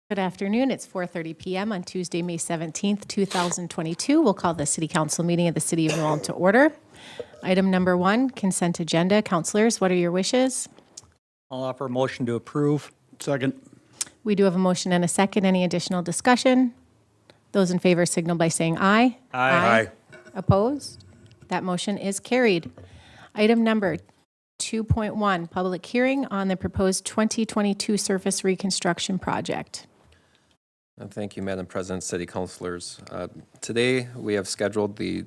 Good afternoon. It's 4:30 p.m. on Tuesday, May 17th, 2022. We'll call the City Council meeting of the City of New Ulm to order. Item number 1, consent agenda. Councilors, what are your wishes? I'll offer a motion to approve. Second. We do have a motion and a second. Any additional discussion? Those in favor signal by saying aye. Aye. Opposed? That motion is carried. Item number 2.1, public hearing on the proposed 2022 surface reconstruction project. Thank you, Madam President, City Councilors. Today, we have scheduled the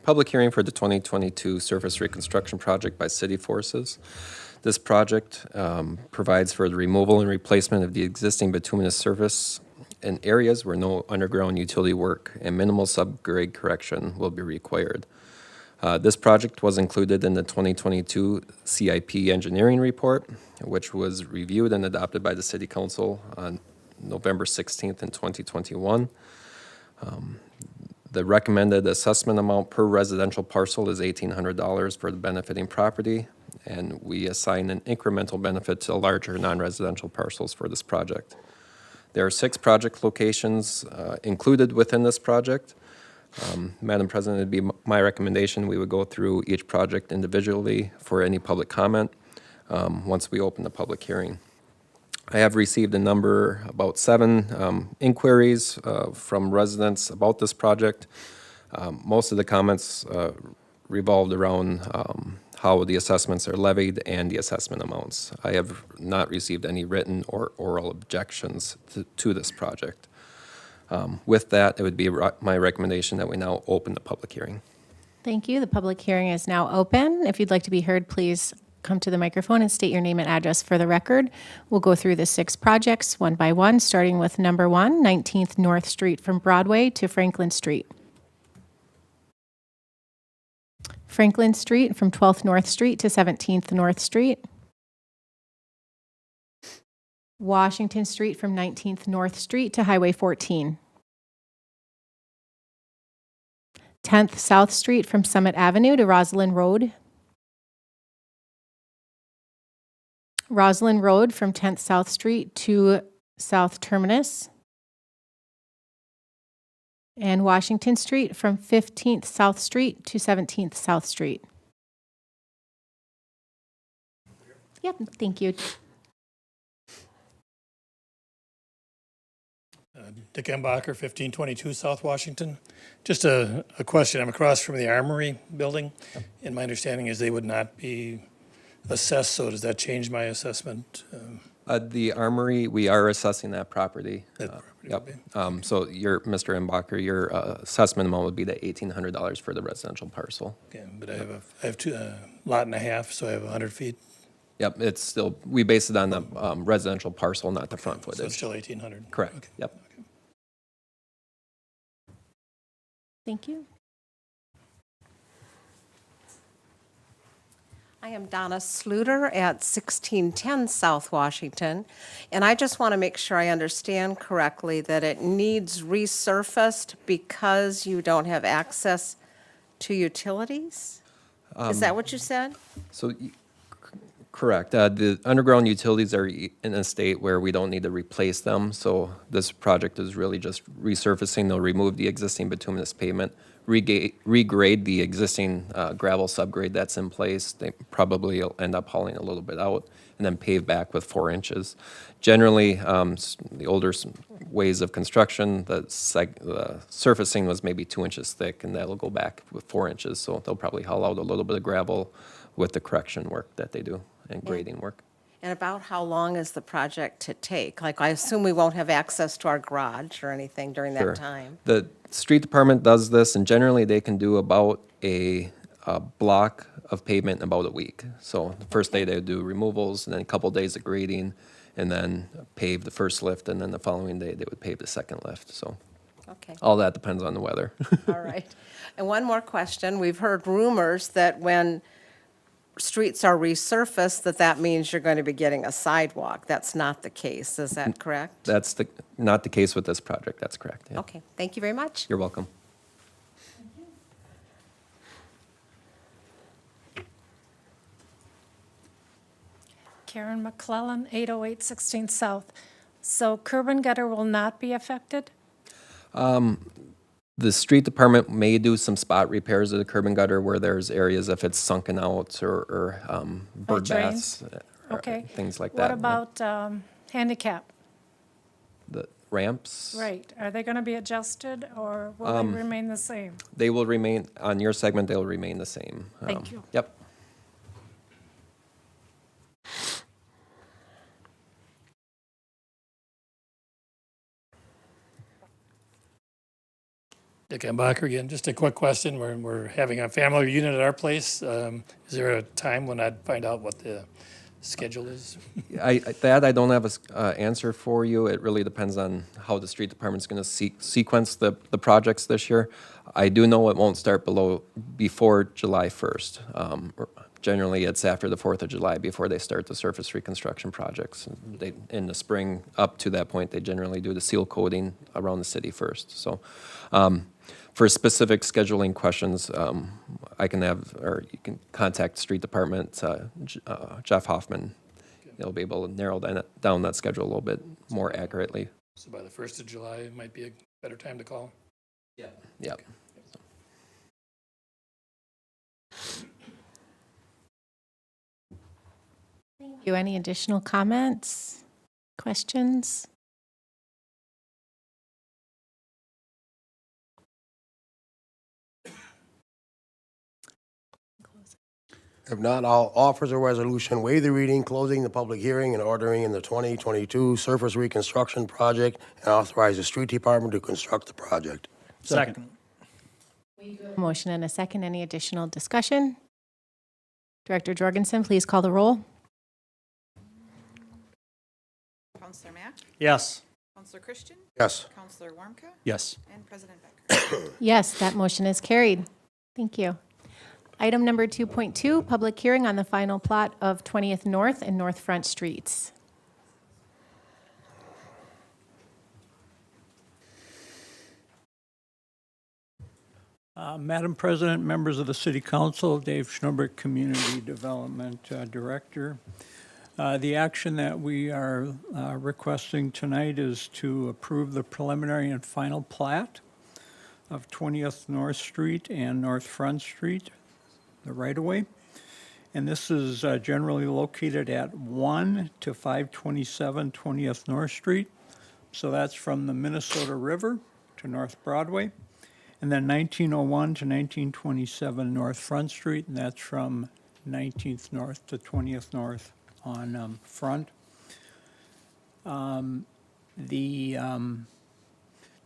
public hearing for the 2022 surface reconstruction project by City Forces. This project provides for the removal and replacement of the existing bituminous surface in areas where no underground utility work and minimal subgrade correction will be required. This project was included in the 2022 CIP engineering report, which was reviewed and adopted by the City Council on November 16th in 2021. The recommended assessment amount per residential parcel is $1,800 for the benefiting property, and we assign an incremental benefit to larger non-residential parcels for this project. There are 6 project locations included within this project. Madam President, it'd be my recommendation we would go through each project individually for any public comment once we open the public hearing. I have received about 7 inquiries from residents about this project. Most of the comments revolved around how the assessments are levied and the assessment amounts. I have not received any written or oral objections to this project. With that, it would be my recommendation that we now open the public hearing. Thank you. The public hearing is now open. If you'd like to be heard, please come to the microphone and state your name and address for the record. We'll go through the 6 projects one by one, starting with number 1, 19th North Street from Broadway to Franklin Street. Franklin Street from 12th North Street to 17th North Street. Washington Street from 19th North Street to Highway 14. 10th South Street from Summit Avenue to Roslyn Road. Roslyn Road from 10th South Street to South Terminus. And Washington Street from 15th South Street to 17th South Street. Yep, thank you. Dick Embacher, 1522 South Washington. Just a question. I'm across from the Armory building, and my understanding is they would not be assessed, so does that change my assessment? The Armory, we are assessing that property. That property Yep. would be- So Mr. Embacher, your assessment amount would be the $1,800 for the residential parcel. Okay, but I have two lot and a half, so I have 100 feet. Yep, it's still, we base it on the residential parcel, not the front So it's footage. still 1,800. Correct, Okay. yep. Thank you. I am Donna Sluter at 1610 South Washington, and I just want to make sure I understand correctly that it needs resurfaced because you don't have access to utilities? Is that what you said? So, correct. The underground utilities are in a state where we don't need to replace them, so this project is really just resurfacing. They'll remove the existing bituminous pavement, regrade the existing gravel subgrade that's in place. They probably will end up hauling a little bit out and then pave back with 4 inches. Generally, the older ways of construction, the surfacing was maybe 2 inches thick, and that'll go back with 4 inches. So they'll probably haul out a little bit of gravel with the correction work that they do and grading work. And about how long is the project to take? Like, I assume we won't have access to our garage or anything during Sure. that time. The street department does this, and generally they can do about a block of pavement in about a week. So the first day they would do removals, and then a couple days of grading, and then pave the first lift, and then the following day they would pave the second lift. So Okay, all that depends on the weather. all right. And one more question. We've heard rumors that when streets are resurfaced, that means you're going to be getting a sidewalk. That's not the case. Is that correct? That's not the case with this project. That's correct. Yeah. Okay, thank you very much. You're welcome. Karen McClellan, 808 16th South. So curb and gutter will not be affected? The street department may do some spot repairs of the curb and gutter where there's areas if it's sunken out or bird drains? baths, or Okay. things like What that. about handicap? The ramps? Right, are they going to be adjusted or will they remain the same? They will remain, on your segment, they'll remain the same. Thank you. Yep. Dick Ambacher again. Just a quick question. We're having a family reunion at our place. Is there a time when I'd find out what the schedule is? I don't have an answer for you. It really depends on how the street department's going to sequence the projects this year. I do know it won't start before July 1st. Generally, it's after the 4th of July before they start the surface reconstruction projects. In the spring, up to that point, they generally do the seal coating around the city first. So for specific scheduling questions, I can have, or you can contact the street department, Jeff Hoffman. They'll be able to narrow down that schedule a little bit more accurately. So by the 1st of July might be a better time to call. Yep. Thank you. Any additional comments, questions? If not, I'll offer the resolution, waive the reading, closing the public hearing, and ordering in the 2022 surface reconstruction project, and authorize the street department to construct the project. Second. Motion and a second. Any additional discussion? Director Jorgensen, please call the roll. Counselor Mack, Yes. Counselor Christian, Yes. Counselor Warmka, Yes. and President Becker. Yes, that motion is carried. Thank you. Item number 2.2, public hearing on the final plot of 20th North and North Front Streets. Madam President, members of the City Council, Dave Schnobrick, Community Development Director. The action that we are requesting tonight is to approve the preliminary and final plat of 20th North Street and North Front Street, the right-of-way. And this is generally located at 1 to 527 20th North Street. So that's from the Minnesota River to North Broadway. And then 1901 to 1927 North Front Street, and that's from 19th North to 20th North on Front. The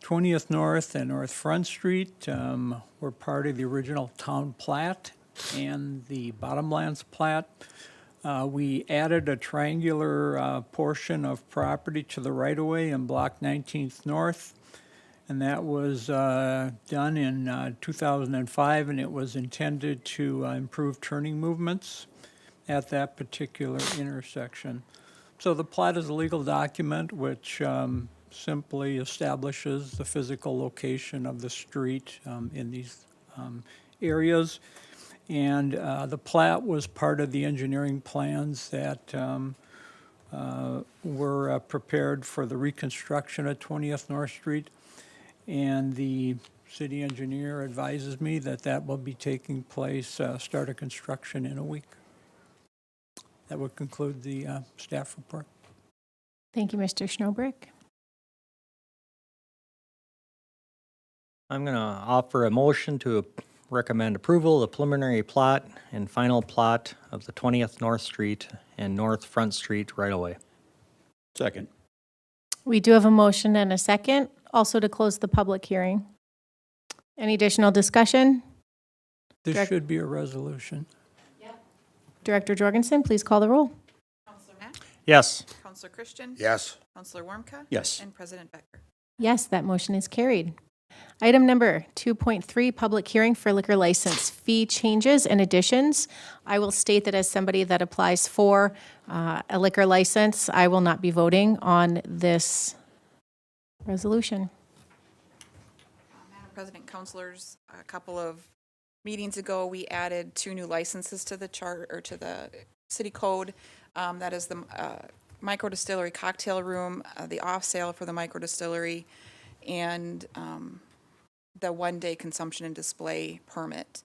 20th North and North Front Street were part of the original town plat and the Bottomlands plat. We added a triangular portion of property to the right-of-way in Block 19th North, and that was done in 2005, and it was intended to improve turning movements at that particular intersection. So the plat is a legal document which simply establishes the physical location of the street in these areas. And the plat was part of the engineering plans that were prepared for the reconstruction of 20th North Street. And the city engineer advises me that that will be taking place, start of construction in a week. That would conclude the staff report. Thank you, Mr. Schnobrick. I'm going to offer a motion to recommend approval of the preliminary plot and final plot of the 20th North Street and North Front Street right-of-way. Second. We do have a motion and a second, also to close the public hearing. Any additional discussion? This Direct- should be a resolution. Director Jorgensen, please call the roll. Counselor Mack, Yes. Counselor Christian, Yes. Counselor Warmka, Yes. and President Becker. Yes, that motion is carried. Item number 2.3, public hearing for liquor license fee changes and additions. I will state that as somebody that applies for a liquor license, I will not be voting on this resolution. Madam President, councilors, a couple of meetings ago, we added 2 new licenses to the chart, or to the city code. That is the micro distillery cocktail room, the off sale for the micro distillery, and the one-day consumption and display permit.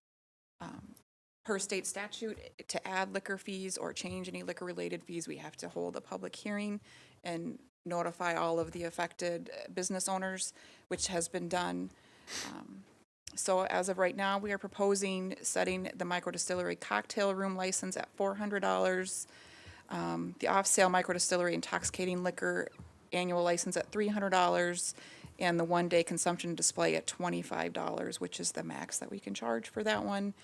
Per state statute, to add liquor fees or change any liquor-related fees, we have to hold a public hearing and notify all of the affected business owners, which has been done. So as of right now, we are proposing setting the micro distillery cocktail room license at $400, the off-sale micro distillery intoxicating liquor annual license at $300, and the one-day consumption display at $25, which is the max that we can charge for that one.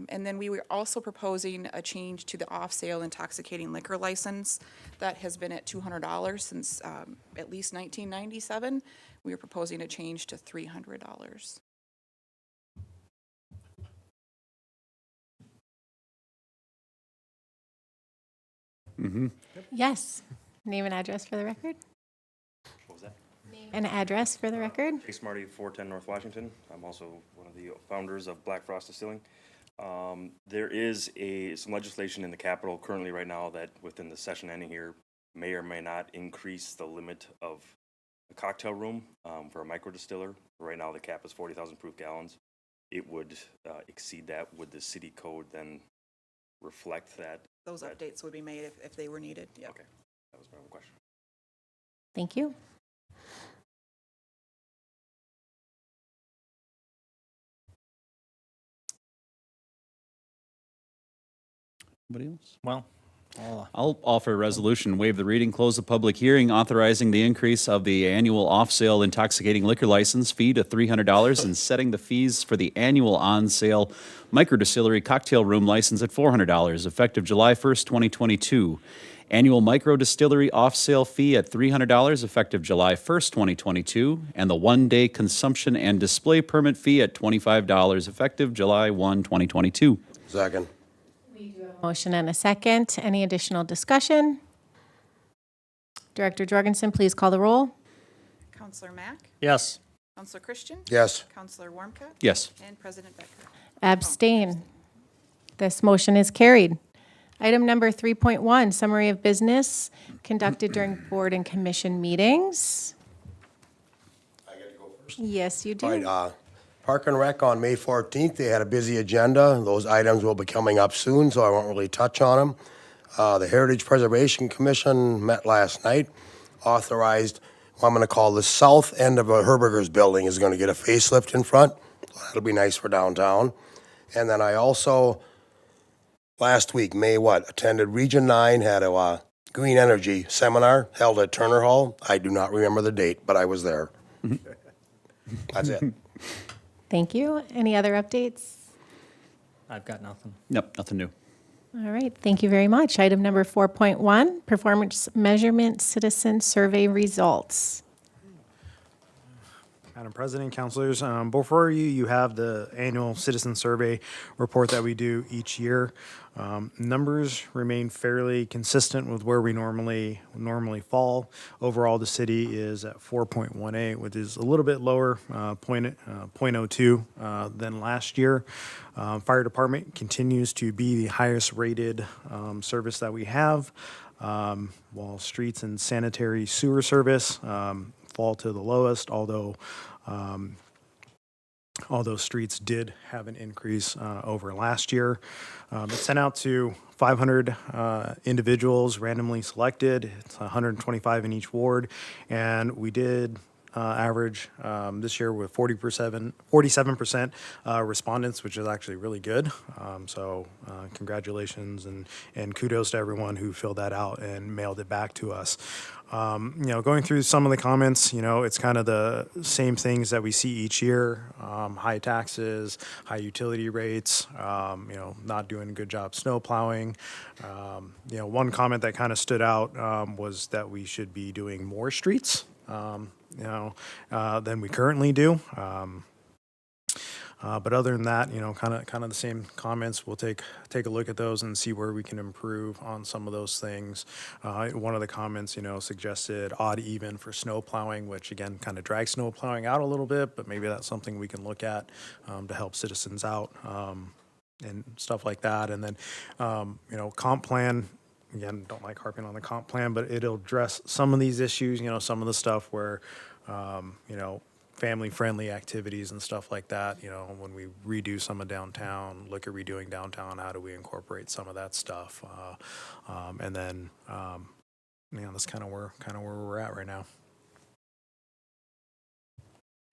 And then we were also proposing a change to the off-sale intoxicating liquor license that has been at $200 since at least 1997. We are proposing a change to $300. Yes. Name and address for the record? What was that? Name and address for the record? Chase Marty, 410 North Washington. I'm also one of the founders of Black Frost Distilling. There is some legislation in the Capitol currently right now that within the session ending here may or may not increase the limit of a cocktail room for a micro distiller. Right now the cap is 40,000 proof gallons. It would exceed that. Would the city code then reflect that? Those updates would be made if they were needed. Yep. Okay, that was my one question. Thank you. Anybody else? Well, I'll offer a resolution, waive the reading, close the public hearing, authorizing the increase of the annual off-sale intoxicating liquor license fee to $300 and setting the fees for the annual on-sale microdistillery cocktail room license at $400, effective July 1st, 2022. Annual microdistillery off-sale fee at $300, effective July 1st, 2022, and the one-day consumption and display permit fee at $25, effective July 1, 2022. Second. Motion and a second. Any additional discussion? Director Jorgensen, please call the roll. Counselor Mack, yes. Counselor Christian, Yes. Counselor Warmka, Yes. and President Becker. Abstain. This motion is carried. Item number 3.1, summary of business conducted during board and commission meetings. I get to go first? Yes, you do. All right, Park and Rec on May 14th, they had a busy agenda. Those items will be coming up soon, so I won't really touch on them. The Heritage Preservation Commission met last night, authorized what I'm going to call the south end of a Herberger's building is going to get a facelift in front. That'll be nice for downtown. And then I also, last week, attended Region 9, had a green energy seminar held at Turner Hall. I do not remember the date, but I was there. That's it. Thank you. Any other updates? I've got nothing. Nope, nothing new. All right, thank you very much. Item number 4.1, performance measurement citizen survey results. Madam President, councilors, before you, you have the annual citizen survey report that we do each year. Numbers remain fairly consistent with where we normally fall. Overall, the city is at 4.18, which is a little bit lower, 0.02 than last year. Fire department continues to be the highest rated service that we have, while streets and sanitary sewer service fall to the lowest, although streets did have an increase over last year. It's sent out to 500 individuals randomly selected. It's 125 in each ward, and we did average this year with 47% respondents, which is actually really good. So congratulations and kudos to everyone who filled that out and mailed it back to us. Going through some of the comments, it's kind of the same things that we see each year. High taxes, high utility rates, not doing a good job snow plowing. One comment that kind of stood out was that we should be doing more streets than we currently do. But other than that, kind of the same comments. We'll take a look at those and see where we can improve on some of those things. One of the comments, suggested odd even for snow plowing, which again kind of drags snow plowing out a little bit, but maybe that's something we can look at to help citizens out and stuff like that. And then, comp plan. again, don't like harping on the comp plan, but it'll address some of these issues, some of the stuff where, family-friendly activities and stuff like that, when we redo some of downtown, look at redoing downtown, how do we incorporate some of that stuff? And then, that's kind of where we're at right now.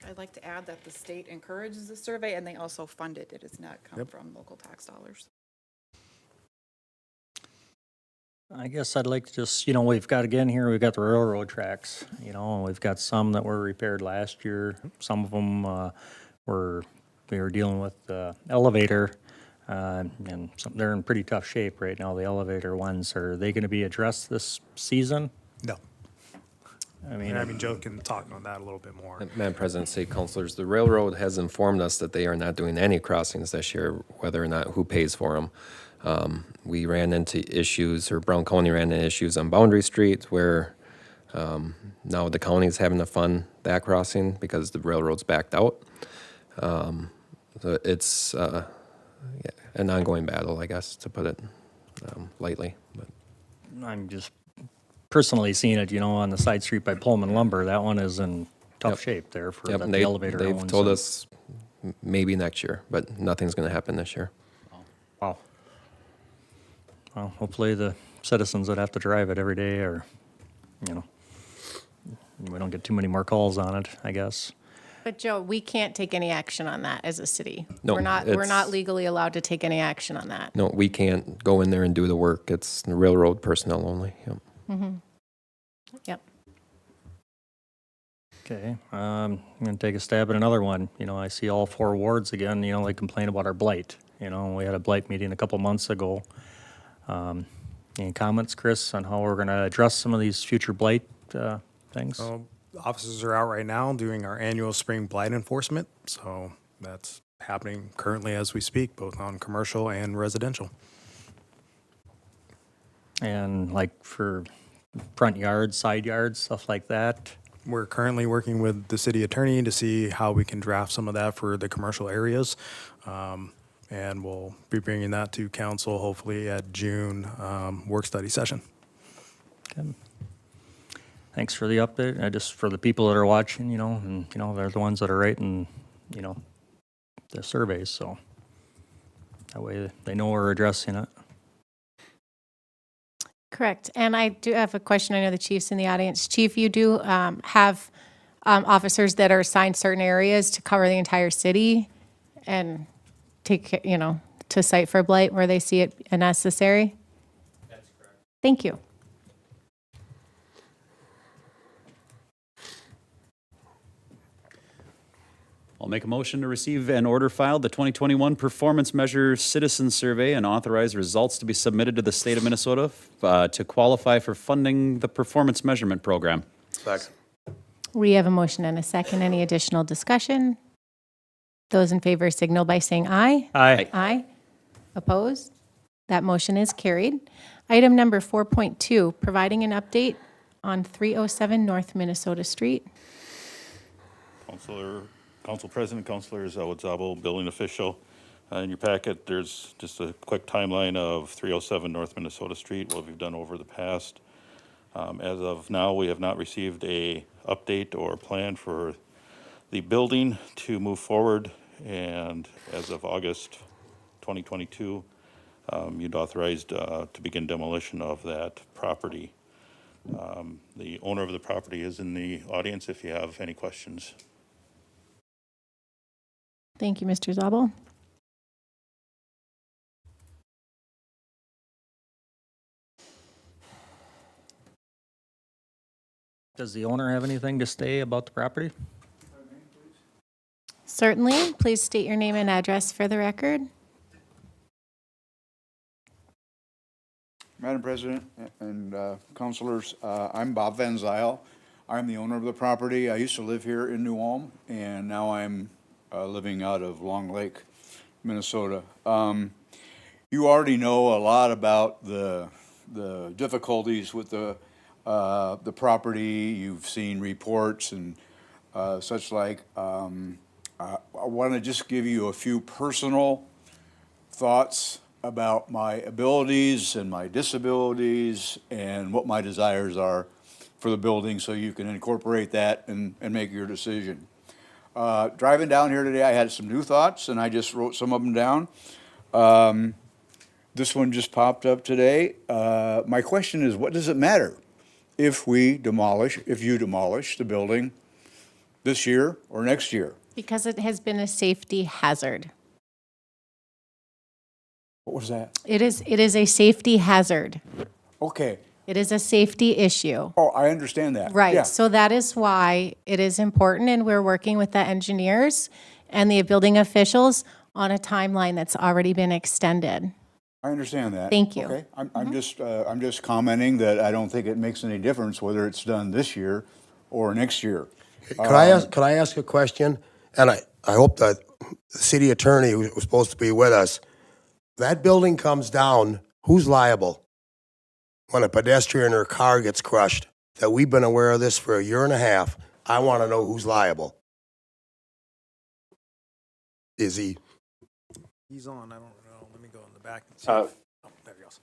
I'd like to add that the state encourages the survey and they also fund it. It does not come Yep. from local tax dollars. I guess I'd like to just, we've got, again, here, we've got the railroad tracks, and we've got some that were repaired last year. Some of them we were dealing with the elevator, and they're in pretty tough shape right now, the elevator ones. Are they going to be addressed this season? No. I mean, Joe can talk on that a little bit more. Madam President, State Councilors, the railroad has informed us that they are not doing any crossings this year, whether or not who pays for them. We ran into issues, or Brown County ran into issues on Boundary Street where now the county is having to fund that crossing because the railroad's backed out. So it's an ongoing battle, I guess, to put it lightly. But I'm just personally seeing it, on the side street by Pullman Lumber. That one is in tough Yep. shape there for yep, the and they, elevator. they've owns told it. us maybe next year, but nothing's going to happen this year. Wow. Well, hopefully the citizens that have to drive it every day are, we don't get too many more calls on it, I guess. But Joe, we can't take any action on that as a city. No, We're not it's- legally allowed to take any action on that. No, we can't go in there and do the work. It's the railroad personnel only. Yep. Yep. Okay, I'm gonna take a stab at another one. I see all four wards again, they complain about our blight. We had a blight meeting a couple months ago. Any comments, Chris, on how we're gonna address some of these future blight things? Officers are out right now doing our annual spring blight enforcement, so that's happening currently as we speak, both on commercial and residential. And like for front yards, side yards, stuff like that? We're currently working with the city attorney to see how we can draft some of that for the commercial areas. And we'll be bringing that to council hopefully at June work study session. Okay. Thanks for the update. Just for the people that are watching, and, they're the ones that are writing, the surveys, so that way they know we're addressing it. Correct. And I do have a question. I know the chief's in the audience. Chief, you do have officers that are assigned certain areas to cover the entire city and take, to site for blight where they see it necessary? That's correct. Thank you. I'll make a motion to receive and order filed the 2021 Performance Measure Citizen Survey and authorize results to be submitted to the state of Minnesota to qualify for funding the performance measurement program. Second. We have a motion and a second. Any additional discussion? Those in favor signal by saying aye. Aye. Aye. Opposed? That motion is carried. Item number 4.2, providing an update on 307 North Minnesota Street. Council President, Councilors, Zawadzabo, building official. In your packet, there's just a quick timeline of 307 North Minnesota Street, what we've done over the past. As of now, we have not received a update or plan for the building to move forward. And as of August 2022, you'd authorized to begin demolition of that property. The owner of the property is in the audience if you have any questions. Thank you, Mr. Zabel. Does the owner have anything to say about the property? Certainly. Please state your name and address for the record. Madam President and councilors, I'm Bob Van Zyl. I'm the owner of the property. I used to live here in New Ulm, and now I'm living out of Long Lake, Minnesota. You already know a lot about the difficulties with the property. You've seen reports and such like. I want to just give you a few personal thoughts about my abilities and my disabilities and what my desires are for the building, so you can incorporate that and make your decision. Driving down here today, I had some new thoughts, and I just wrote some of them down. This one just popped up today. My question is, what does it matter if you demolish the building this year or next year? Because it has been a safety hazard. What was that? It is a safety hazard. Okay. It is a safety issue. Oh, I understand that. Right. Yeah. So that is why it is important, and we're working with the engineers and the building officials on a timeline that's already been extended. I understand that. Thank you. Okay. I'm just commenting that I don't think it makes any difference whether it's done this year or next year. Could I ask a question? And I hope that the city attorney who was supposed to be with us, that building comes down, who's liable when a pedestrian or car gets crushed? That we've been aware of this for a year and a half. I want to know who's liable. Is he? He's on, I don't know, let me go in the back and see. Uh, There he goes.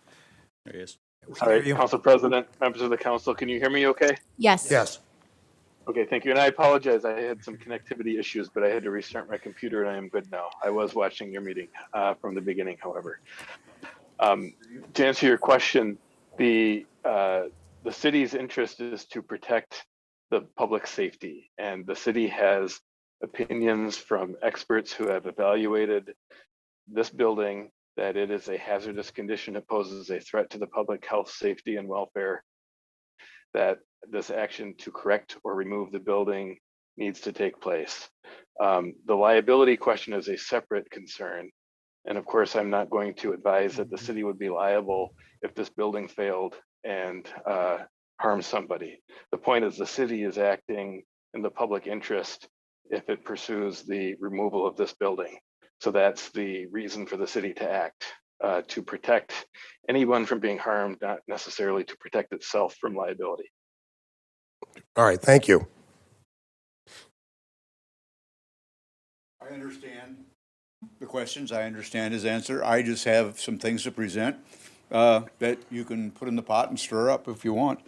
There he is. All right, Council President, members of the council, can you hear me okay? Yes. Yes. Okay, thank you. And I apologize, I had some connectivity issues, but I had to restart my computer and I am good now. I was watching your meeting from the beginning, however. To answer your question, the city's interest is to protect the public safety, and the city has opinions from experts who have evaluated this building that it is a hazardous condition that poses a threat to the public health, safety, and welfare, that this action to correct or remove the building needs to take place. The liability question is a separate concern. And of course, I'm not going to advise that the city would be liable if this building failed and harmed somebody. The point is the city is acting in the public interest if it pursues the removal of this building. So that's the reason for the city to act, to protect anyone from being harmed, not necessarily to protect itself from liability. All right, thank you. I understand the questions. I understand his answer. I just have some things to present that you can put in the pot and stir up if you want,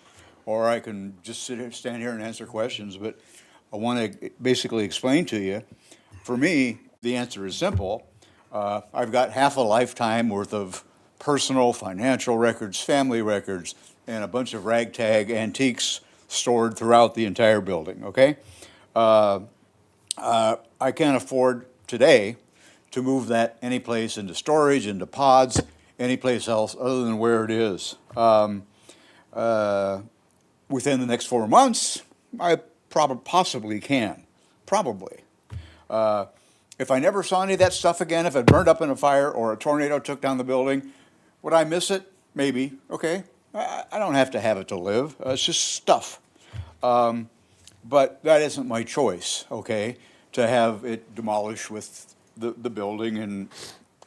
or I can just stand here and answer questions. But I want to basically explain to you, for me, the answer is simple. I've got half a lifetime worth of personal, financial records, family records, and a bunch of ragtag antiques stored throughout the entire building, okay? I can't afford today to move that any place into storage, into pods, any place else other than where it is. Within the next 4 months, I possibly can, probably. If I never saw any of that stuff again, if it burned up in a fire or a tornado took down the building, would I miss it? Maybe, okay. I don't have to have it to live. It's just stuff. But that isn't my choice, okay, to have it demolished with the building and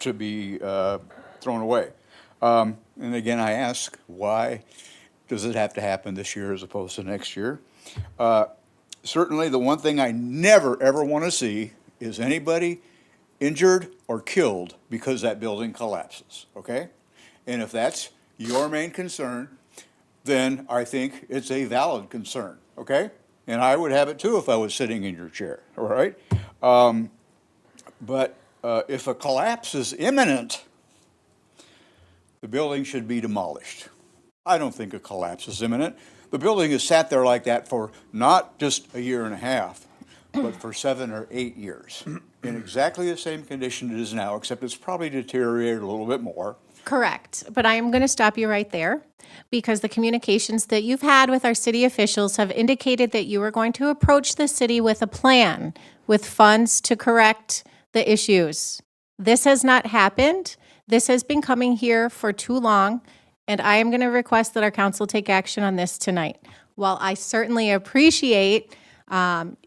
to be thrown away. And again, I ask, why does it have to happen this year as opposed to next year? Certainly, the one thing I never, ever want to see is anybody injured or killed because that building collapses, okay? And if that's your main concern, then I think it's a valid concern, okay? And I would have it too if I was sitting in your chair, all right? But if a collapse is imminent, the building should be demolished. I don't think a collapse is imminent. The building has sat there like that for not just a year and a half, but for 7 or 8 years, in exactly the same condition it is now, except it's probably deteriorated a little bit more. Correct. But I am going to stop you right there because the communications that you've had with our city officials have indicated that you are going to approach the city with a plan, with funds to correct the issues. This has not happened. This has been coming here for too long, and I am going to request that our council take action on this tonight. While I certainly appreciate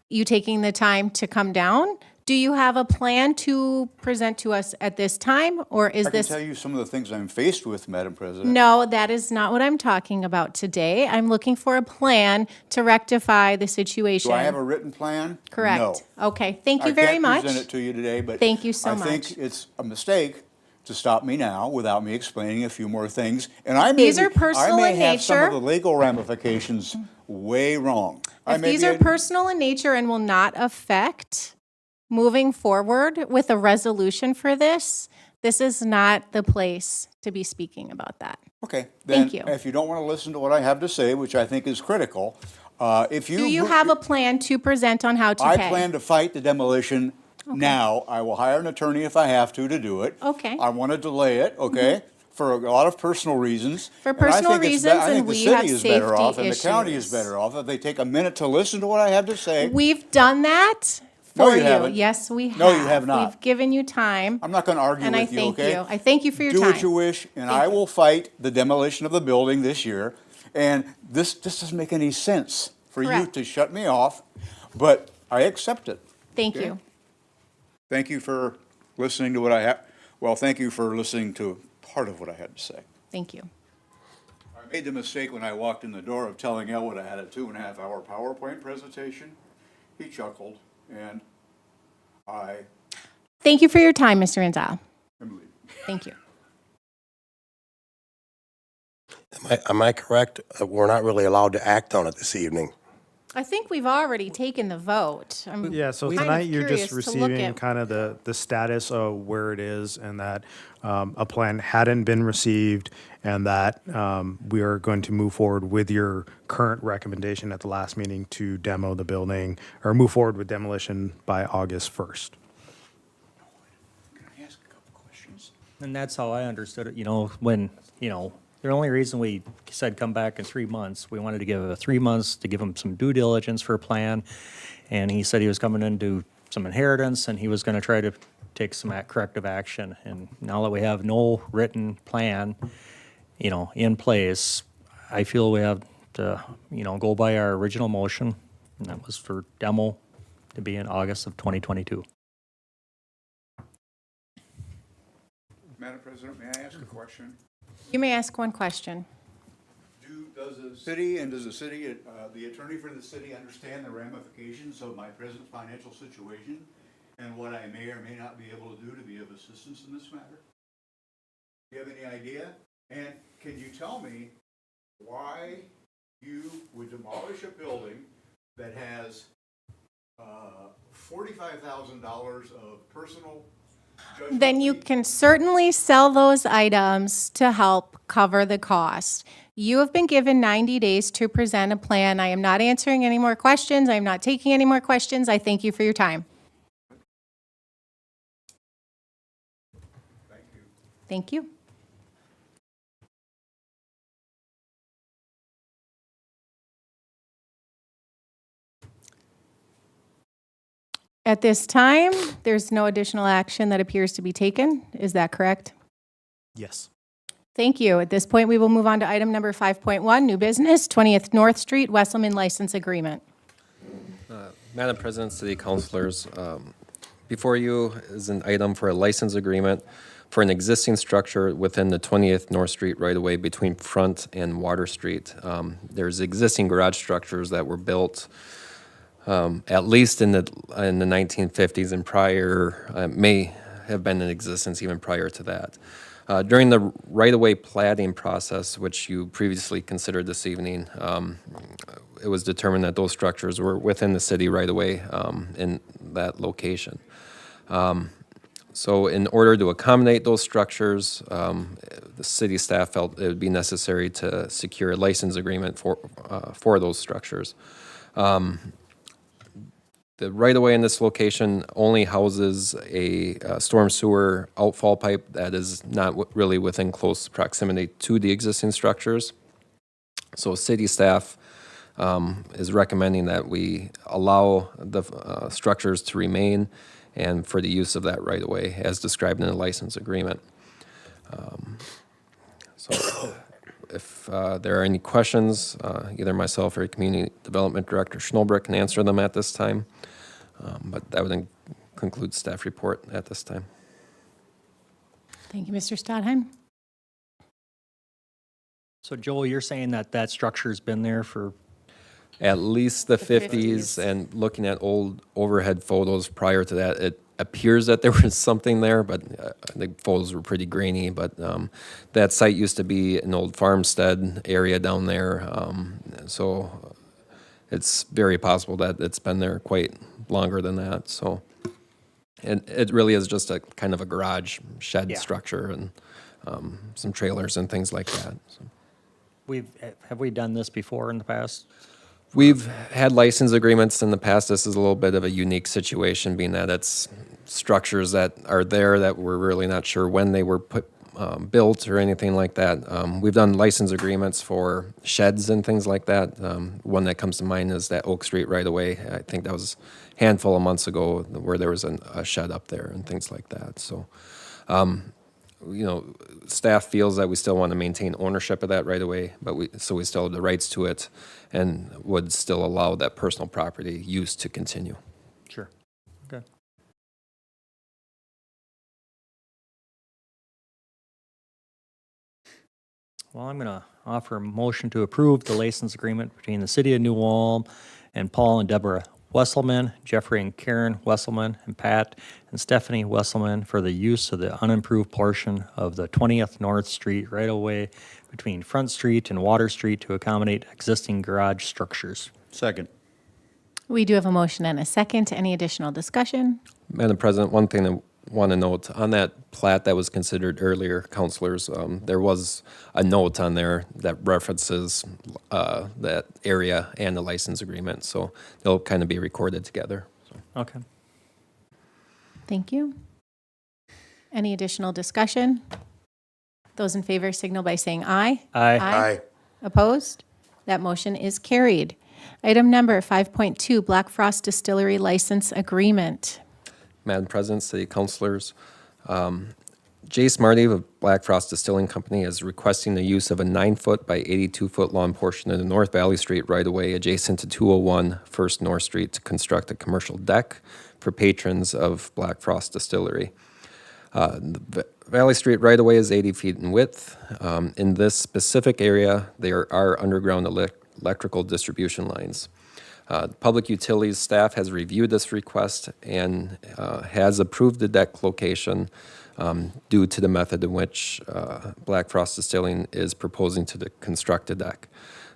you taking the time to come down, do you have a plan to present to us at this time, or is I can this? tell you some of the things I'm faced with, Madam President. No, that is not what I'm talking about today. I'm looking for a plan to rectify the situation. Do I have a written plan? Correct. No. Okay, thank you very much. I can't present it to you today, but Thank you so I much. think it's a mistake to stop me now without me explaining a few more things. And I may These are personal I in may have some of nature. the legal ramifications way wrong. If these are personal in nature and will not affect moving forward with a resolution for this, this is not the place to be speaking about that. Okay. Thank then you. If you don't want to listen to what I have to say, which I think is critical, if you Do you have a plan to present on how to I pay? plan to fight the demolition now. I will hire an attorney if I have to do it. Okay. I want to delay it, okay, for a lot of personal reasons. For And I personal think reasons, I think and the we have city is better safety off, and the county is issues. better off if they take a minute to listen to what I have to say. We've done that No, for you you. haven't. Yes, we have. No, you have not. We've given you time. I'm not going to argue And I with you, thank okay? you. I thank you for your Do time. what you wish, and Thank I you. will fight the demolition of the building this year. And this doesn't make any sense for you Correct. to shut me off, but I accept it. Thank Okay. you. Thank you for listening to what I have. Well, thank you for listening to part of what I had to say. Thank you. I made the mistake when I walked in the door of telling Elwood I had a 2.5-hour PowerPoint presentation. He chuckled, and I Thank you for your time, Mr. Ranzau. am leaving. Thank you. Am I correct? We're not really allowed to act on it this evening. I think we've already taken the vote. I'm Yeah, so kind of tonight you're curious just to look receiving at- kind of the status of where it is and that a plan hadn't been received and that we are going to move forward with your current recommendation at the last meeting to demo the building or move forward with demolition by August 1st. Can I ask a couple questions? And that's how I understood it, when, the only reason we said come back in 3 months, we wanted to give it 3 months to give him some due diligence for a plan. And he said he was coming in to do some inheritance and he was gonna try to take some corrective action. And now that we have no written plan, in place, I feel we have to, go by our original motion. And that was for demo to be in August of 2022. Madam President, may I ask a question? You may ask one question. Does the city, the attorney for the city understand the ramifications of my present financial situation and what I may or may not be able to do to be of assistance in this matter? Do you have any idea? And can you tell me why you would demolish a building that has $45,000 of personal judgment? Then you can certainly sell those items to help cover the cost. You have been given 90 days to present a plan. I am not answering any more questions. I am not taking any more questions. I thank you for your time. Thank you. Thank you. At this time, there's no additional action that appears to be taken. Is that correct? Yes. Thank you. At this point, we will move on to item number 5.1, new business, 20th North Street, Wesselman License Agreement. Madam President, City Councilors, before you is an item for a license agreement for an existing structure within the 20th North Street right-of-way between Front and Water Street. There's existing garage structures that were built at least in the 1950s and prior, may have been in existence even prior to that. During the right-of-way platting process, which you previously considered this evening, it was determined that those structures were within the city right-of-way in that location. So in order to accommodate those structures, the city staff felt it would be necessary to secure a license agreement for those structures. The right-of-way in this location only houses a storm sewer outfall pipe that is not really within close proximity to the existing structures. So city staff is recommending that we allow the structures to remain and for the use of that right-of-way as described in the license agreement. So if there are any questions, either myself or Community Development Director Schnolbrick can answer them at this time. But that would conclude staff report at this time. Thank you, Mr. Stadheim. So Joel, you're saying that that structure's been there for, At least the The 50s, 50s. and looking at old overhead photos prior to that, appears that there was something there, but the photos were pretty grainy. But that site used to be an old farmstead area down there, so it's very possible that it's been there quite longer than that. So it really is just a kind of a garage shed structure and some trailers and things like that. So. Have we done this before in the past? We've had license agreements in the past. This is a little bit of a unique situation, being that it's structures that are there that we're really not sure when they were built or anything like that. We've done license agreements for sheds and things like that. One that comes to mind is that Oak Street right away. I think that was a handful of months ago where there was a shed up there and things like that. So, staff feels that we still want to maintain ownership of that right away, but we still have the rights to it and would still allow that personal property use to continue. Sure. Okay. Well, I'm going to offer a motion to approve the license agreement between the City of New Ulm and Paul and Deborah Wesselman, Jeffrey and Karen Wesselman, and Pat and Stephanie Wesselman for the use of the unimproved portion of the 20th North Street right-of-way between Front Street and Water Street to accommodate existing garage structures. Second. We do have a motion and a second. Any additional discussion? Madam President, one thing I want to note, on that plat that was considered earlier, councilors, there was a note on there that references that area and the license agreement, so they'll kind of be recorded together. Okay. Thank you. Any additional discussion? Those in favor signal by saying aye. Aye. Opposed? That motion is carried. Item number 5.2, Black Frost Distillery License Agreement. Madam President, City Councilors, Jay Smarty of Black Frost Distilling Company is requesting the use of a 9-foot by 82-foot long portion of the North Valley Street right-of-way adjacent to 201 First North Street to construct a commercial deck for patrons of Black Frost Distillery. The Valley Street right-of-way is 80 feet in width. In this specific area, there are underground electrical distribution lines. Public Utilities staff has reviewed this request and has approved the deck location due to the method in which Black Frost Distilling is proposing to construct a deck.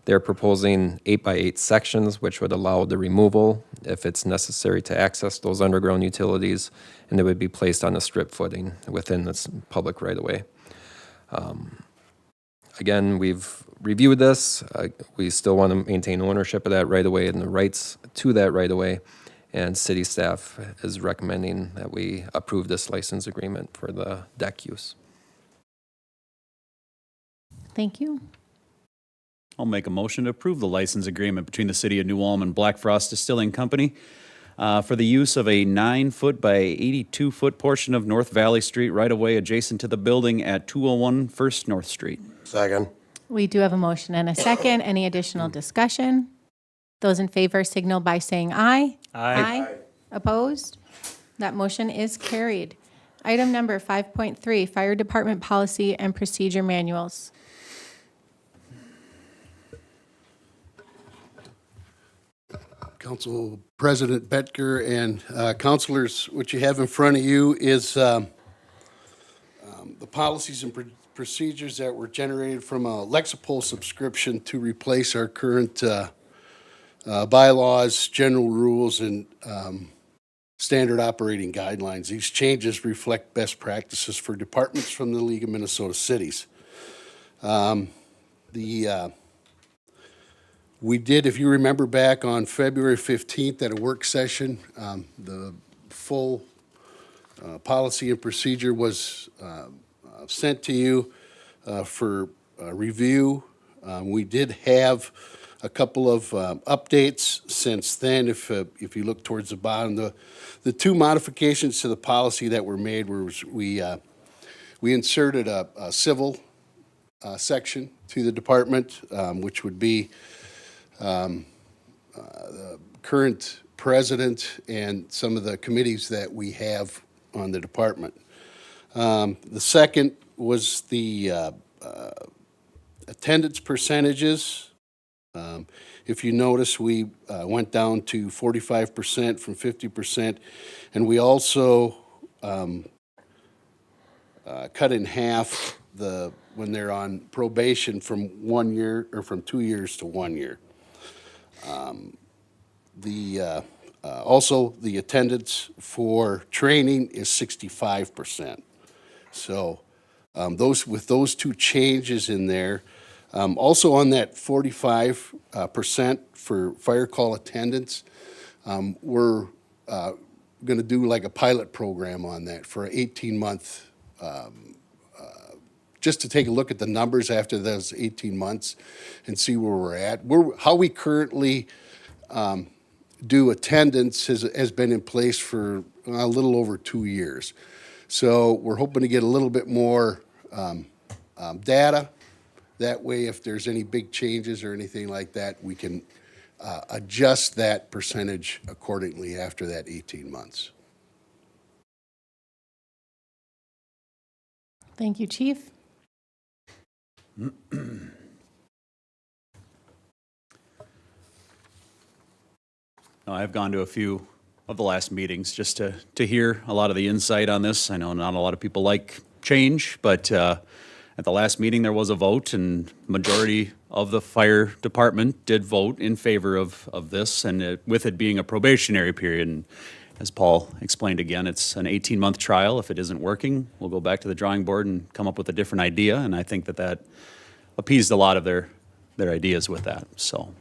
They're proposing 8x8 sections, which would allow the removal if it's necessary to access those underground utilities, and they would be placed on a strip footing within this public right-of-way. Again, we've reviewed this. We still want to maintain ownership of that right-of-way and the rights to that right-of-way, and city staff is recommending that we approve this license agreement for the deck use. Thank you. I'll make a motion to approve the license agreement between the City of New Ulm and Black Frost Distilling Company for the use of a 9-foot by 82-foot portion of North Valley Street right-of-way adjacent to the building at 201 First North Street. Second. We do have a motion and a second. Any additional discussion? Those in favor signal by saying aye. Aye. Opposed? That motion is carried. Item number 5.3, Fire Department Policy and Procedure Manuals. Council President Betker and councilors, what you have in front of you is the policies and procedures that were generated from a Lexipol subscription to replace our current bylaws, general rules, and standard operating guidelines. These changes reflect best practices for departments from the League of Minnesota Cities. We did, if you remember back on February 15th at a work session, the full policy and procedure was sent to you for review. We did have a couple of updates since then. If you look towards the bottom, the two modifications to the policy that were made was we inserted a civil section to the department, which would be the current president and some of the committees that we have on the department. The second was the attendance percentages If you notice, we went down to 45% from 50%, and we also cut in half when they're on probation from 1 year, or from 2 years to 1 year. Also, the attendance for training is 65%. So with those two changes in there, also on that 45% for fire call attendance, we're going to do like a pilot program on that for an 18-month, just to take a look at the numbers after those 18 months and see where we're at. How we currently do attendance has been in place for a little over 2 years. So we're hoping to get a little bit more data. That way, if there's any big changes or anything like that, we can adjust that percentage accordingly after that 18 months. Thank you, Chief. I've gone to a few of the last meetings just to hear a lot of the insight on this. I know not a lot of people like change, but at the last meeting, there was a vote, and majority of the fire department did vote in favor of this, and with it being a probationary period. And as Paul explained again, it's an 18-month trial. If it isn't working, we'll go back to the drawing board and come up with a different idea, and I think that appeased a lot of their ideas with that, so.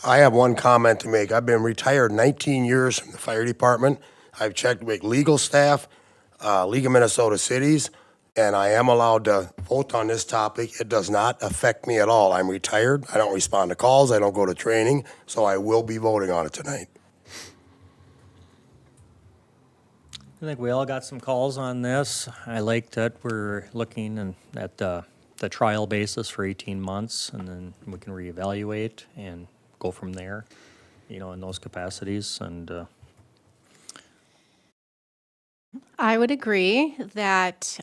I have one comment to make. I've been retired 19 years from the fire department. I've checked with legal staff, League of Minnesota Cities, and I am allowed to vote on this topic. It does not affect me at all. I'm retired. I don't respond to calls. I don't go to training, so I will be voting on it tonight. I think we all got some calls on this. I like that we're looking at the trial basis for 18 months, and then we can reevaluate and go from there, in those capacities. And I would agree that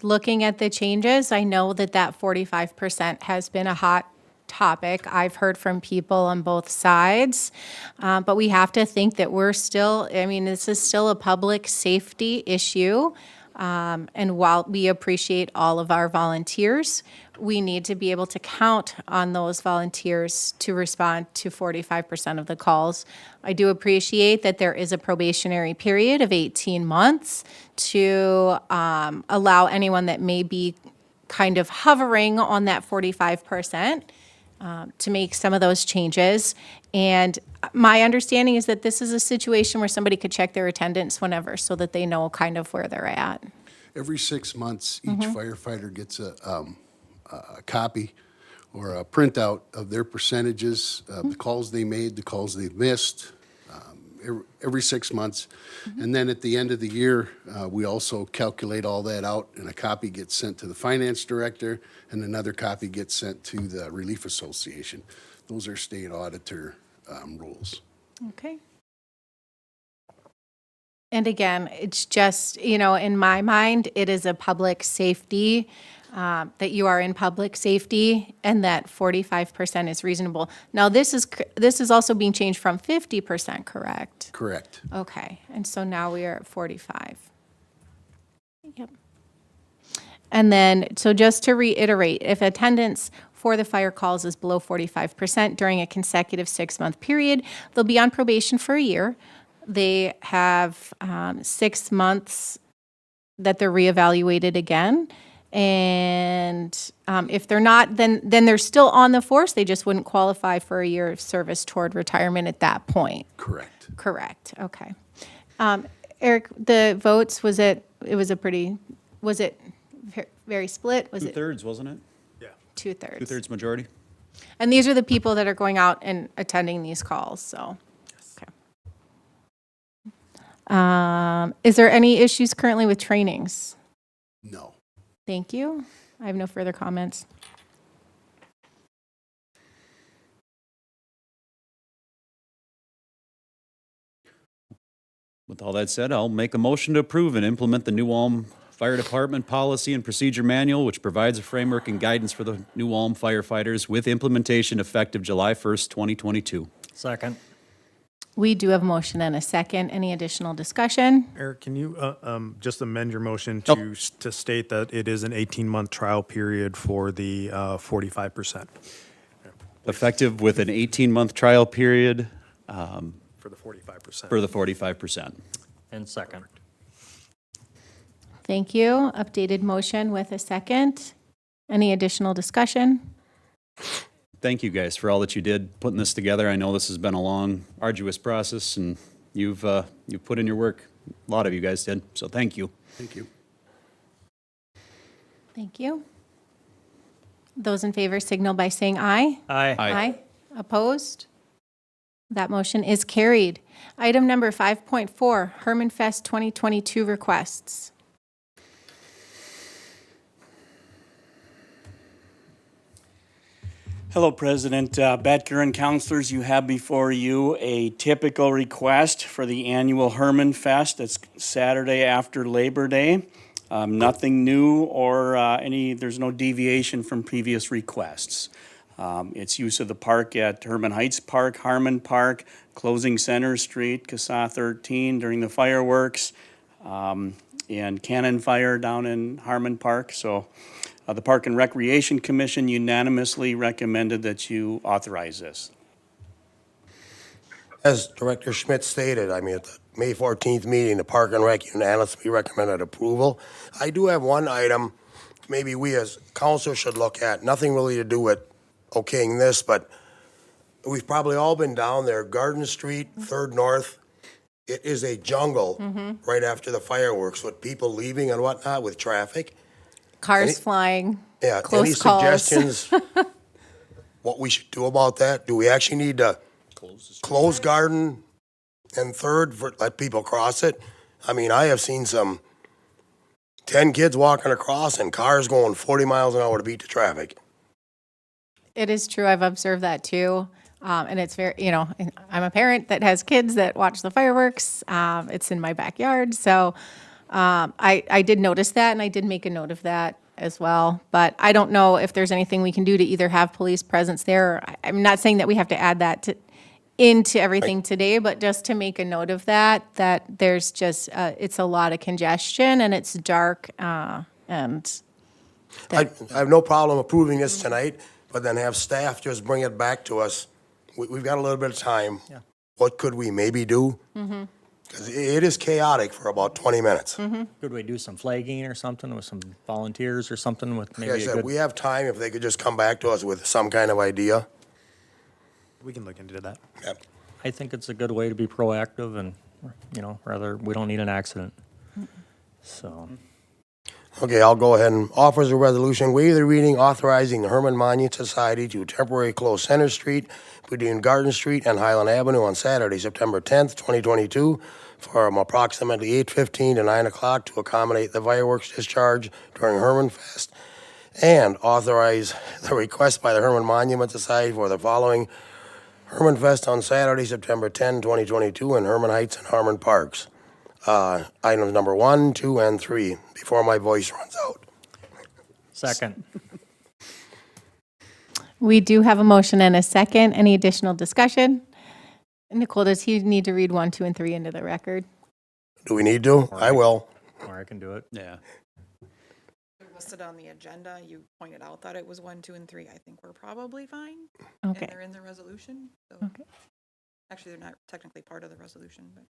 looking at the changes, I know that 45% has been a hot topic. I've heard from people on both sides, but we have to think that this is still a public safety issue. And while we appreciate all of our volunteers, we need to be able to count on those volunteers to respond to 45% of the calls. I do appreciate that there is a probationary period of 18 months to allow anyone that may be kind of hovering on that 45% to make some of those changes. And my understanding is that this is a situation where somebody could check their attendance whenever so that they know kind of where they're at. Every 6 months, each firefighter gets a copy or a printout of their percentages, the calls they made, the calls they've missed, every 6 months. And then at the end of the year, we also calculate all that out, and a copy gets sent to the finance director, and another copy gets sent to the Relief Association. Those are state auditor rules. Okay. And again, it's just, in my mind, it is a public safety, that you are in public safety, and that 45% is reasonable. Now, this is also being changed from 50%, correct? Correct. Okay, and so now we are at 45. Yep. And then, so just to reiterate, if attendance for the fire calls is below 45% during a consecutive 6-month period, they'll be on probation for a year. They have 6 months that they're reevaluated again. And if they're not, then they're still on the force. They just wouldn't qualify for a year of service toward retirement at that point. Correct. Correct. Okay. Eric, the votes, was it very split? Was it Two-thirds, wasn't it? Yeah. 2/3? Two-thirds majority? And these are the people that are going out and attending these calls, so. Okay. Is there any issues currently with trainings? No. Thank you. I have no further comments. With all that said, I'll make a motion to approve and implement the New Ulm Fire Department Policy and Procedure Manual, which provides a framework and guidance for the New Ulm firefighters with implementation effective July 1st, 2022. Second. We do have a motion and a second. Any additional discussion? Eric, can you just amend your motion Oh. to state that it is an 18-month trial period for the 45%? Effective with an 18-month trial period For the 45%. for the 45%. And second. Thank you. Updated motion with a second. Any additional discussion? Thank you guys for all that you did putting this together. I know this has been a long, arduous process, and you've put in your work. A lot of you guys did, so thank you. Thank you. Thank you. Those in favor signal by saying aye. Aye. Aye. Opposed? That motion is carried. Item number 5.4, Herman Fest 2022 requests. Hello, President Betker and councilors. You have before you a typical request for the annual Herman Fest. It's Saturday after Labor Day. Nothing new or there's no deviation from previous requests. It's use of the park at Herman Heights Park, Harmon Park, closing Center Street, CASA 13 during the fireworks, and cannon fire down in Harmon Park. So the Park and Recreation Commission unanimously recommended that you authorize this. As Director Schmidt stated, I mean, at the May 14th meeting, the Park and Rec unanimously recommended approval. I do have one item maybe we as council should look at, nothing really to do with okaying this, but we've probably all been down there, Garden Street, 3rd North. It is a jungle right after the fireworks with people leaving and whatnot with traffic. Cars flying, Yeah, any close calls. suggestions what we should do about that? Do we actually need to close Garden and 3rd for, let people cross it? I mean, I have seen some 10 kids walking across and cars going 40 miles an hour to beat the traffic. It is true. I've observed that too. And it's very, I'm a parent that has kids that watch the fireworks. It's in my backyard. So I did notice that, and I did make a note of that as well. But I don't know if there's anything we can do to either have police presence there. I'm not saying that we have to add that into everything today, but just to make a note of that there's just, it's a lot of congestion and it's dark. And I have no problem approving this tonight, but then have staff just bring it back to us. We've got a little bit of time. Yeah. What could we maybe do? Because it is chaotic for about 20 minutes. Could we do some flagging or something with some volunteers or something with Like maybe I a said, good? we have time if they could just come back to us with some kind of idea. We can look into that. Yep. I think it's a good way to be proactive and, rather, we don't need an accident. So, Okay, I'll go ahead and offer as a resolution, waive the reading authorizing the Herman Monument Society to temporarily close Center Street between Garden Street and Highland Avenue on Saturday, September 10th, 2022, from approximately 8:15 to 9 o'clock to accommodate the fireworks discharge during Herman Fest, and authorize the request by the Herman Monument Society for the following Herman Fest on Saturday, September 10, 2022, in Herman Heights and Harmon Parks. Items number 1, 2, and 3, before my voice runs out. second. we do have a motion and a second. Any additional discussion? Nicole, does he need to read 1, 2, and 3 into the record? Do we need to? I will. Or I can do it. Yeah. Listed on the agenda, you pointed out that it was 1, 2, and 3. I think we're probably fine. Okay. And they're in the resolution, so. Okay. Actually, they're not technically part of the resolution, but.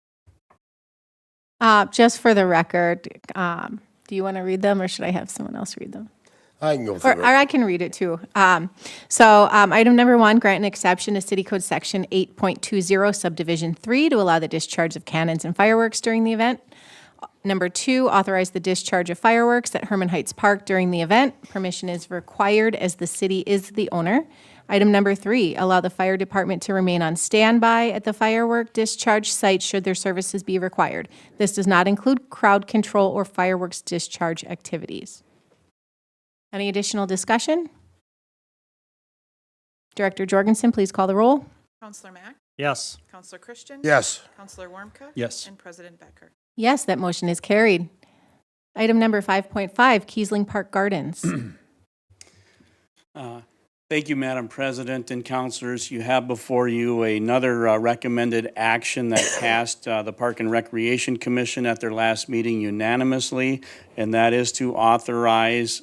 Just for the record, do you want to read them or should I have someone else read them? I can go Or through it. I can read it too. Item number 1, grant an exception to City Code Section 8.20 Subdivision 3 to allow the discharge of cannons and fireworks during the event. Number 2, authorize the discharge of fireworks at Herman Heights Park during the event. Permission is required as the city is the owner. Item number 3, allow the fire department to remain on standby at the firework discharge site should their services be required. This does not include crowd control or fireworks discharge activities. Any additional discussion? Director Jorgensen, please call the roll. Counselor Mack? Yes. Counselor Christian? Yes. Counselor Warmka? Yes. And President Becker? Yes, that motion is carried. Item number 5.5, Kiesling Park Gardens. Thank you, Madam President and Councilors. You have before you another recommended action that passed the Park and Recreation Commission at their last meeting unanimously, and that is to authorize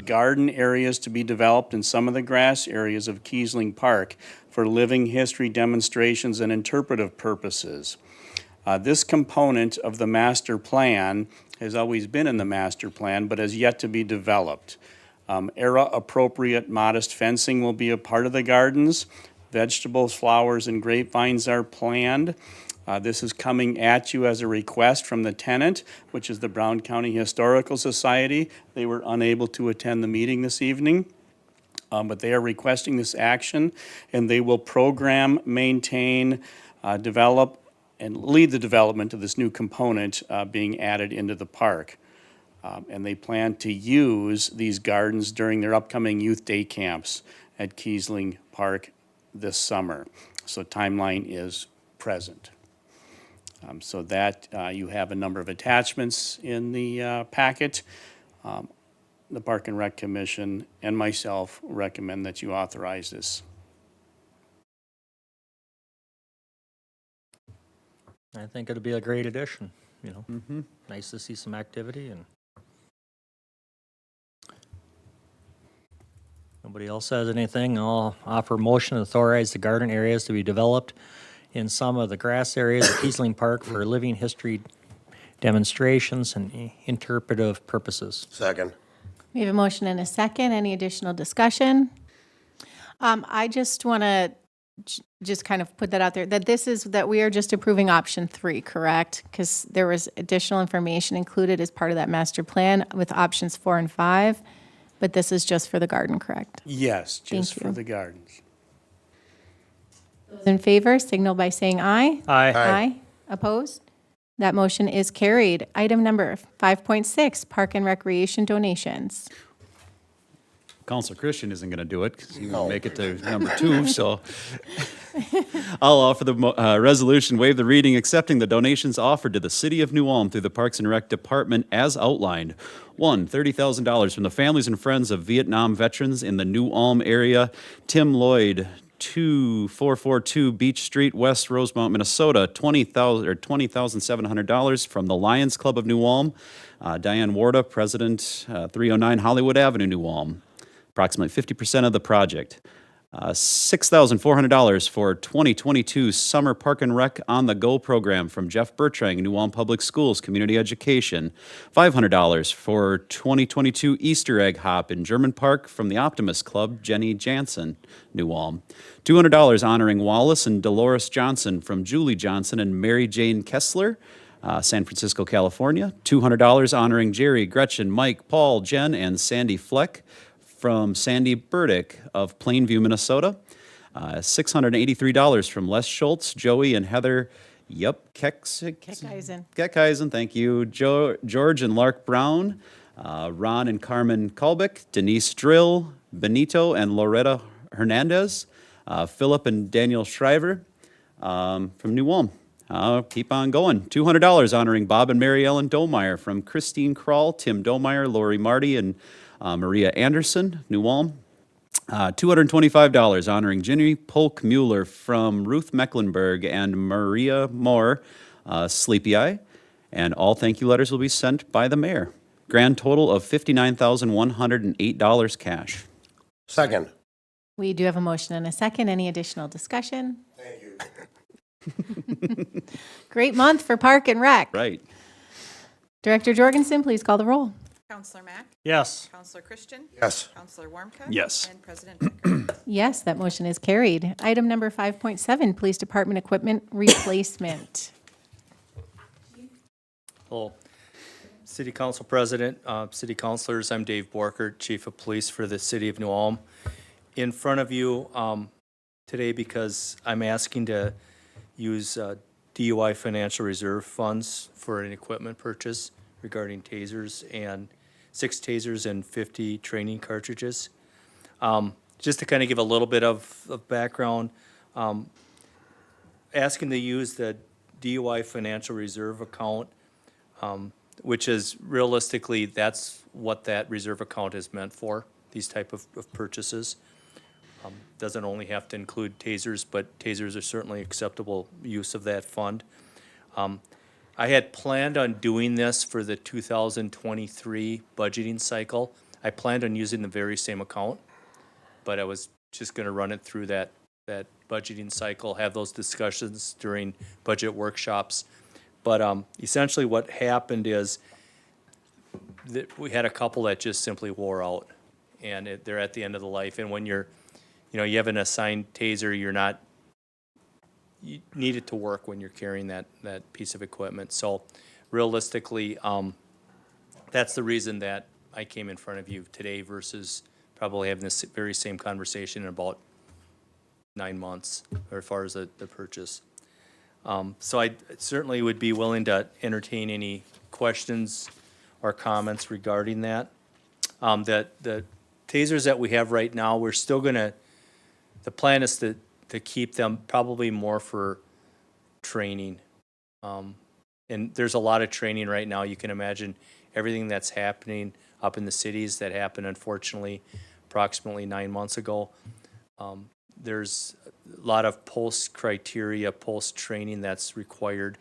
garden areas to be developed in some of the grass areas of Kiesling Park for living history demonstrations and interpretive purposes. This component of the master plan has always been in the master plan, but has yet to be developed. Era-appropriate modest fencing will be a part of the gardens. Vegetables, flowers, and grapevines are planned. This is coming at you as a request from the tenant, which is the Brown County Historical Society. They were unable to attend the meeting this evening, but they are requesting this action, and they will program, maintain, develop, and lead the development of this new component being added into the park. And they plan to use these gardens during their upcoming youth day camps at Kiesling Park this summer. So timeline is present. So that you have a number of attachments in the packet. The Park and Rec Commission and myself recommend that you authorize this. I think it'll be a great addition, you know. Nice to see some activity, and nobody else has anything. I'll offer a motion to authorize the garden areas to be developed in some of the grass areas of Kiesling Park for living history demonstrations and interpretive purposes. Second. We have a motion and a second. Any additional discussion? I just want to just kind of put that out there, that that we are just approving option 3, correct? Because there was additional information included as part of that master plan with options 4 and 5, but this is just for the garden, correct? Yes, just Thank for you. the gardens. Those in favor, signal by saying aye. Aye. Aye. Opposed? That motion is carried. Item number 5.6, Park and Recreation donations. Counselor Christian isn't going to do it because he won't make it to number 2, so I'll offer the resolution, waive the reading, accepting the donations offered to the City of New Ulm through the Parks and Rec Department as outlined. 1, $30,000 from the families and friends of Vietnam veterans in the New Ulm area. Tim Lloyd, 2442 Beach Street, West Rosemount, Minnesota. $20,700 from the Lions Club of New Ulm. Diane Warda, President, 309 Hollywood Avenue, New Ulm. Approximately 50% of the project. $6,400 for 2022 Summer Park and Rec on the Go program from Jeff Bertrang, New Ulm Public Schools, Community Education. $500 for 2022 Easter Egg Hop in German Park from the Optimist Club, Jenny Jansen, New Ulm. $200 honoring Wallace and Dolores Johnson from Julie Johnson and Mary Jane Kessler, San Francisco, California. $200 honoring Jerry, Gretchen, Mike, Paul, Jen, and Sandy Fleck from Sandy Burdick of Plainview, Minnesota. $683 from Les Schultz, Joey, and Heather Keckeisen, thank you. George and Lark Brown, Ron and Carmen Kalbeck, Denise Drill, Benito and Loretta Hernandez, Philip and Daniel Shriver from New Ulm. Keep on going. $200 honoring Bob and Mary Ellen Domeyer from Christine Kroll, Tim Domeyer, Lori Marty, and Maria Anderson, New Ulm. $225 honoring Ginny Polk Mueller from Ruth Mecklenburg and Maria Moore, Sleepy Eye. And all thank you letters will be sent by the mayor. Grand total of $59,108 cash. Second. We do have a motion and a second. Any additional discussion? Thank you. Great month for Park and Rec. Right. Director Jorgensen, please call the roll. Counselor Mack? Yes. Counselor Christian? Yes. Counselor Warmka? Yes. And President Becker? Yes, that motion is carried. Item number 5.7, Police Department Equipment Replacement. Hello. City Council President, City Councilors, I'm Dave Borkert, Chief of Police for the City of New Ulm. In front of you today because I'm asking to use DUI financial reserve funds for an equipment purchase regarding tasers and 6 tasers and 50 training cartridges. Just to kind of give a little bit of background, asking to use the DUI financial reserve account which is realistically, that's what that reserve account is meant for, these type of purchases. Doesn't only have to include tasers, but tasers are certainly acceptable use of that fund. I had planned on doing this for the 2023 budgeting cycle. I planned on using the very same account, but I was just gonna run it through that budgeting cycle, have those discussions during budget workshops. But essentially what happened is that we had a couple that just simply wore out, and they're at the end of the life. And when you have an assigned taser, you need it to work when you're carrying that piece of equipment. So realistically, that's the reason that I came in front of you today versus probably having this very same conversation in about 9 months, or as far as the purchase. So I certainly would be willing to entertain any questions or comments regarding that. The tasers that we have right now, we're still gonna, the plan is to keep them probably more for training. And there's a lot of training right now. You can imagine everything that's happening up in the cities that happened, unfortunately, approximately 9 months ago. There's a lot of post-criteria, post-training that's required,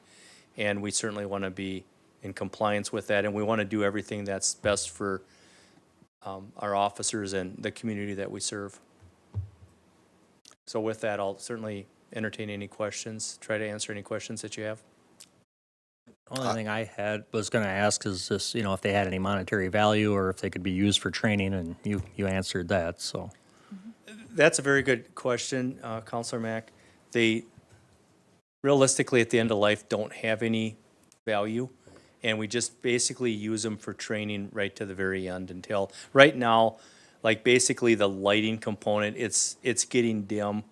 and we certainly want to be in compliance with that, and we want to do everything that's best for our officers and the community that we serve. So with that, I'll certainly entertain any questions, try to answer any questions that you have. Only thing I was going to ask is just, if they had any monetary value or if they could be used for training, and you answered that, so. That's a very good question, Counselor Mack. They realistically, at the end of life, don't have any value, and we just basically use them for training right to the very end until, right now, like basically the lighting component, it's getting dim.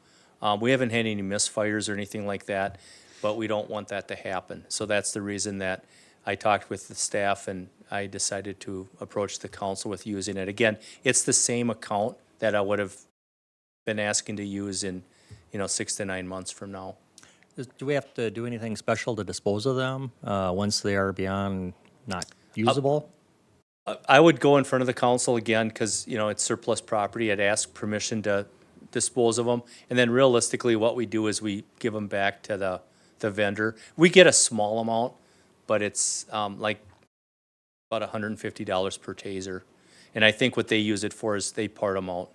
We haven't had any misfires or anything like that, but we don't want that to happen. So that's the reason that I talked with the staff and I decided to approach the council with using it. Again, it's the same account that I would have been asking to use in, 6 to 9 months from now. Do we have to do anything special to dispose of them once they are beyond not usable? I would go in front of the council again because, it's surplus property. I'd ask permission to dispose of them. And then realistically, what we do is we give them back to the vendor. We get a small amount, but it's like about $150 per taser. And I think what they use it for is they part them out.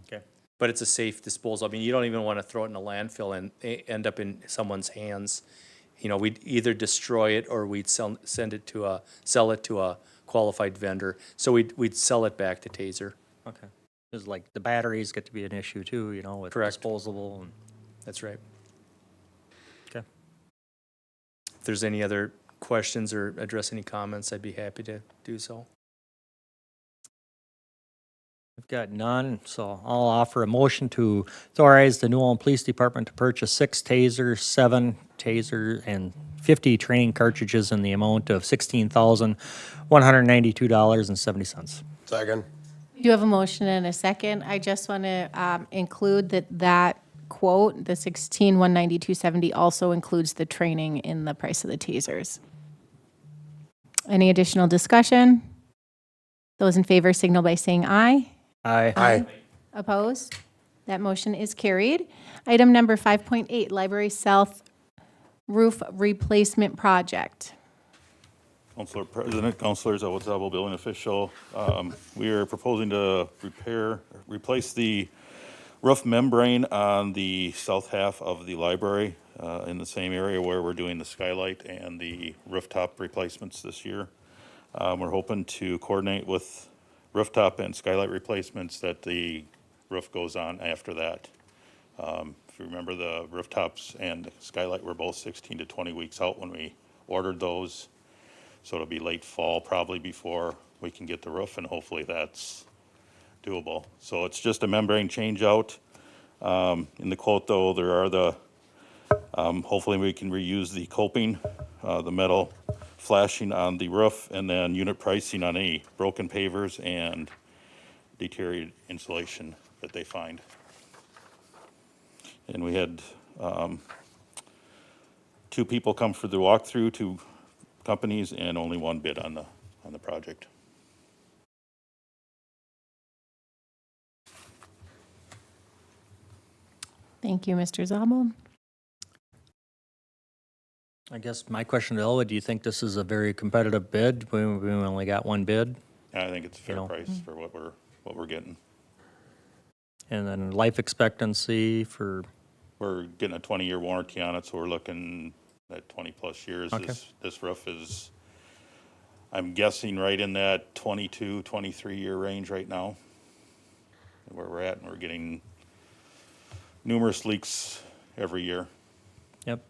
Okay. But it's a safe disposal. I mean, you don't even want to throw it in a landfill and end up in someone's hands. We'd either destroy it or we'd sell it to a qualified vendor. So we'd sell it back to Taser. Okay. Because like the batteries get to be an issue too, with Correct. disposable. And, That's right. okay. If there's any other questions or address any comments, I'd be happy to do so. I've got none, so I'll offer a motion to authorize the New Ulm Police Department to purchase 6 tasers, 7 taser, and 50 training cartridges in the amount of $16,192.70. Second. You have a motion and a second. I just want to include that quote, the $16,192.70 also includes the training in the price of the tasers. Any additional discussion? Those in favor signal by saying aye. Aye. Aye. Opposed? That motion is carried. Item number 5.8, Library South Roof Replacement Project. Councilor President, Councilors, Elwood Building Official, we are proposing to replace the roof membrane on the south half of the library in the same area where we're doing the skylight and the rooftop replacements this year. We're hoping to coordinate with rooftop and skylight replacements that the roof goes on after that. If you remember, the rooftops and the skylight were both 16 to 20 weeks out when we ordered those. So it'll be late fall probably before we can get the roof, and hopefully that's doable. So it's just a membrane change out. In the quote though, there are hopefully we can reuse the coping, the metal flashing on the roof, and then unit pricing on any broken pavers and deteriorated insulation that they find. And we had 2 people come for the walkthrough to companies and only one bid on the project. Thank you, Mr. Zabel. I guess my question to Elwood, do you think this is a very competitive bid? We only got one bid, I think it's a fair know. price for what we're getting. and then life expectancy for, We're getting a 20-year warranty on it, so we're looking at 20-plus years. Okay. This roof is, I'm guessing, right in that 22, 23-year range right now, where we're at, and we're getting numerous leaks every year. yep.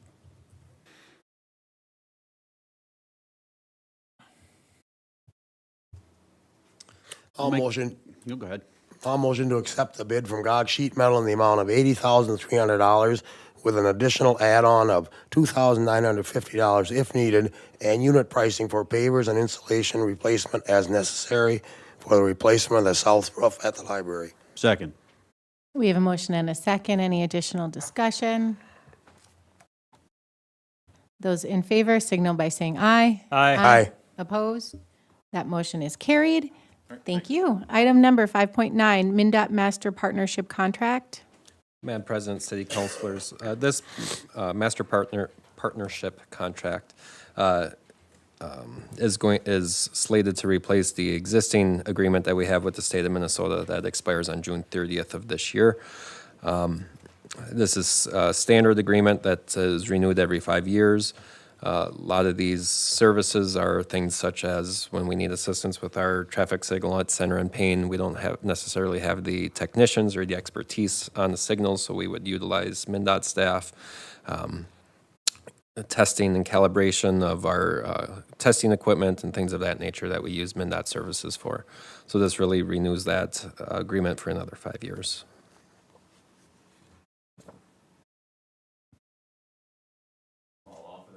I'll motion, No, go ahead. I'll motion to accept the bid from Gog Sheet Metal in the amount of $80,300 with an additional add-on of $2,950 if needed, and unit pricing for pavers and insulation replacement as necessary for the replacement of the south roof at the library. Second. We have a motion and a second. Any additional discussion? Those in favor signal by saying aye. Aye. Opposed? That motion is carried. Thank you. Item number 5.9, MnDOT Master Partnership Contract. Madam President, City Councilors, this master partnership contract is slated to replace the existing agreement that we have with the state of Minnesota that expires on June 30th of this year. This is a standard agreement that is renewed every 5 years. A lot of these services are things such as when we need assistance with our traffic signal at Center and Payne, we don't necessarily have the technicians or the expertise on the signals, so we would utilize MnDOT staff. The testing and calibration of our testing equipment and things of that nature that we use MnDOT services for. So this really renews that agreement for another 5 years.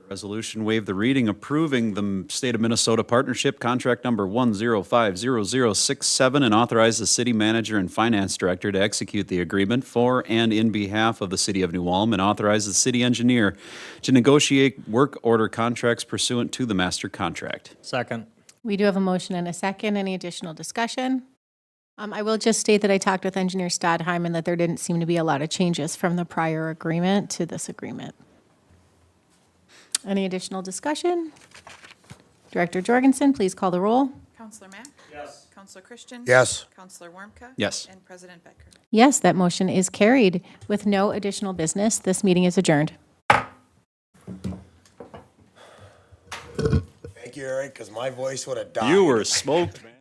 Resolution waive the reading approving the State of Minnesota Partnership Contract Number 1050067 and authorize the city manager and finance director to execute the agreement for and in behalf of the city of New Ulm, and authorize the city engineer to negotiate work order contracts pursuant to the master contract. Second. We do have a motion and a second. Any additional discussion? I will just state that I talked with Engineer Stadheim and that there didn't seem to be a lot of changes from the prior agreement to this agreement. Any additional discussion? Director Jorgensen, please call the roll. Counselor Mack? Yes. Counselor Christian? Yes. Counselor Warmka? Yes. And President Becker? Yes, that motion is carried. With no additional business, this meeting is adjourned. Thank you, Eric, because my voice would have died. You were smoked, man.